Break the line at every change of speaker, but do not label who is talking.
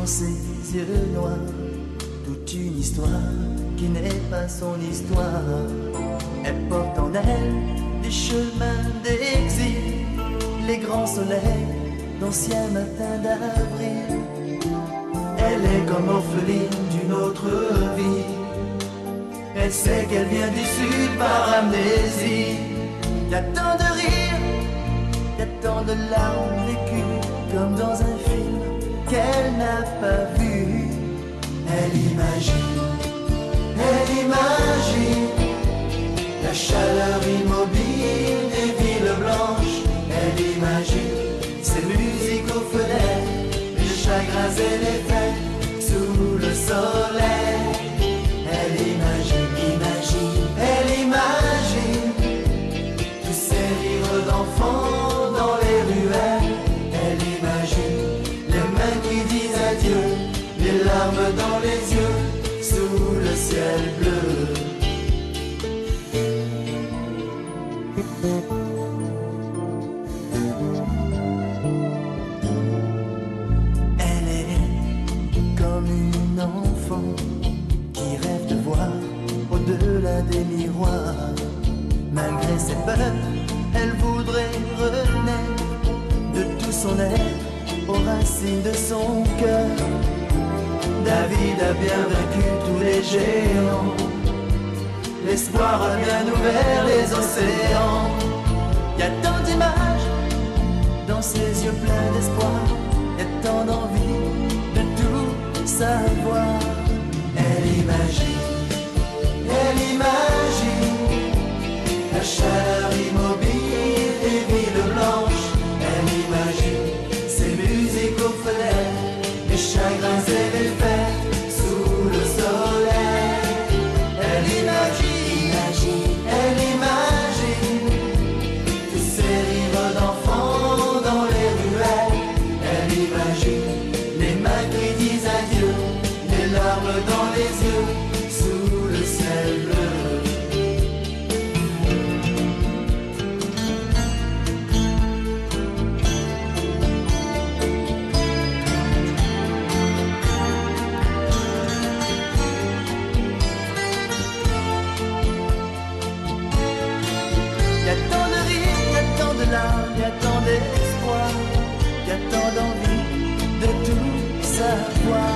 dans ses yeux noirs toute une histoire qui n'est pas son histoire. Elle porte en elle des chemins d'exil, les grands soleils d'anciens matins d'avril. Elle est comme orpheline d'une autre vie. Elle sait qu'elle vient du sud par amnésie. Y a tant de rires, y a tant de larmes vécues, comme dans un film qu'elle n'a pas vu. Elle imagine la chaleur immobile des villes blanches. Elle imagine ces musiques aux fenêtres, les chagrins et les fêtes sous le soleil. Elle imagine tous ces rires d'enfants dans les ruelles. Elle imagine les mains qui disent adieu, les larmes dans les yeux sous le ciel bleu. Elle est comme une enfant qui rêve de voir au-delà des miroirs. Malgré ses peurs, elle voudrait renaître de tout son être aux racines de son cœur. David a bien vaincu tous les géants, l'espoir a bien ouvert les océans. Y a tant d'images dans ses yeux pleins d'espoir, y a tant d'envie de tout savoir. Elle imagine la chaleur immobile des villes blanches. Elle imagine ces musiques aux fenêtres, les chagrins et les fêtes sous le soleil. Elle imagine tous ces rires d'enfants dans les ruelles. Elle imagine les mains qui disent adieu, les larmes dans les yeux sous le ciel bleu. Y a tant de rires, y a tant de larmes, y a tant d'espoir, y a tant d'envie de tout savoir.